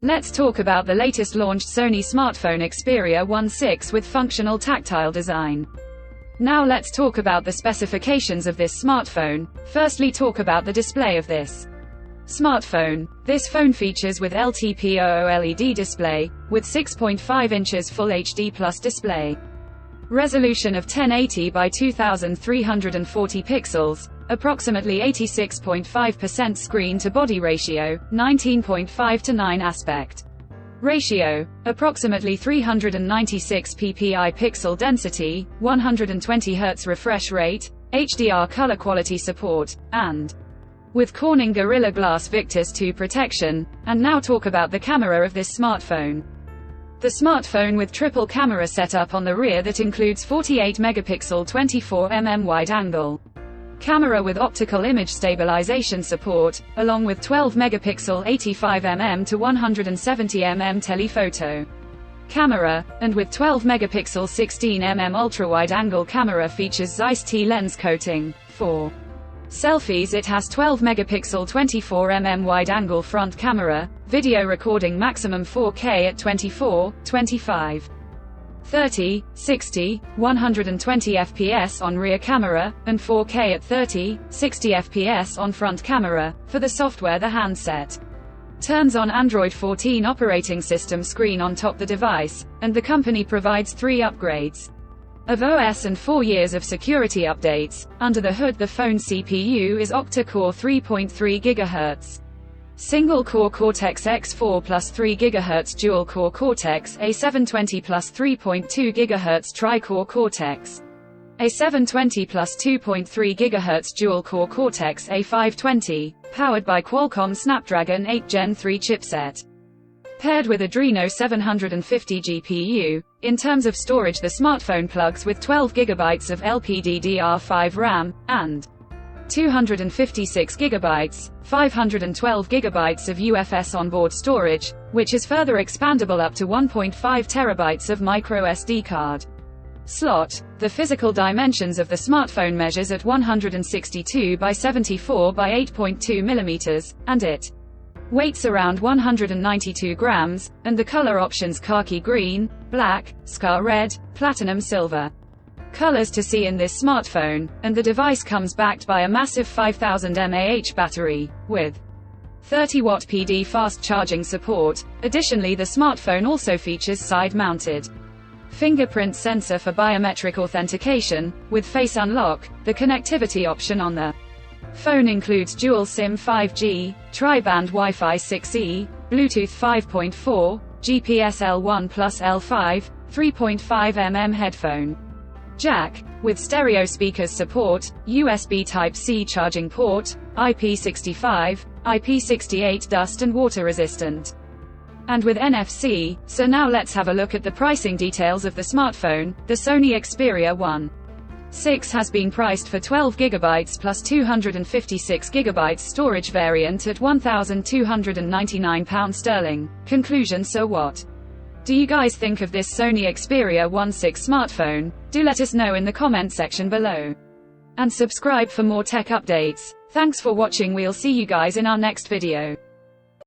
Let's talk about the latest launched Sony smartphone Xperia 1.6 with functional tactile design. Now let's talk about the specifications of this smartphone. Firstly, talk about the display of this smartphone. This phone features with LTPO LED display, with 6.5 inches Full HD Plus display. Resolution of 1080 by 2340 pixels, approximately 86.5% screen-to-body ratio, 19.5:9 aspect ratio, approximately 396 ppi pixel density, 120 Hz refresh rate, HDR color quality support, and with Corning Gorilla Glass Victus 2 protection. And now talk about the camera of this smartphone. The smartphone with triple camera setup on the rear that includes 48 megapixel 24mm wide-angle camera with optical image stabilization support, along with 12 megapixel 85mm to 170mm telephoto camera, and with 12 megapixel 16mm ultra-wide-angle camera features Zeiss T lens coating. For selfies it has 12 megapixel 24mm wide-angle front camera, video recording maximum 4K at 24, 25, 30, 60, 120 fps on rear camera, and 4K at 30, 60 fps on front camera. For the software, the handset turns on Android 14 operating system screen on top the device, and the company provides 3 upgrades of OS and 4 years of security updates. Under the hood, the phone CPU is octa-core 3.3 GHz. Single-core Cortex-X4 plus 3 GHz dual-core Cortex-A720 plus 3.2 GHz tri-core Cortex-A720 plus 2.3 GHz dual-core Cortex-A520, powered by Qualcomm Snapdragon 8 Gen 3 chipset, paired with Adreno 750 GPU. In terms of storage, the smartphone plugs with 12 GB of LPDDR5 RAM, and 256 GB, 512 GB of UFS onboard storage, which is further expandable up to 1.5 TB of microSD card slot. The physical dimensions of the smartphone measures at 162 by 74 by 8.2 mm, and it weights around 192 grams, and the color options khaki green, black, scar red, platinum silver colors to see in this smartphone, and the device comes backed by a massive 5000 mAh battery, with 30-watt PD fast charging support. Additionally, the smartphone also features side-mounted fingerprint sensor for biometric authentication, with face unlock. The connectivity option on the phone includes dual SIM 5G, tri-band Wi-Fi 6E, Bluetooth 5.4, GPS L1 plus L5, 3.5mm headphone jack, with stereo speakers support, USB Type-C charging port, IP65, IP68 dust and water resistant, and with NFC. So now let's have a look at the pricing details of the smartphone. The Sony Xperia 1.6 has been priced for 12 GB plus 256 GB storage variant at £1,299 sterling. Conclusion: so what do you guys think of this Sony Xperia 1.6 smartphone? Do let us know in the comment section below. And subscribe for more tech updates. Thanks for watching. We'll see you guys in our next video.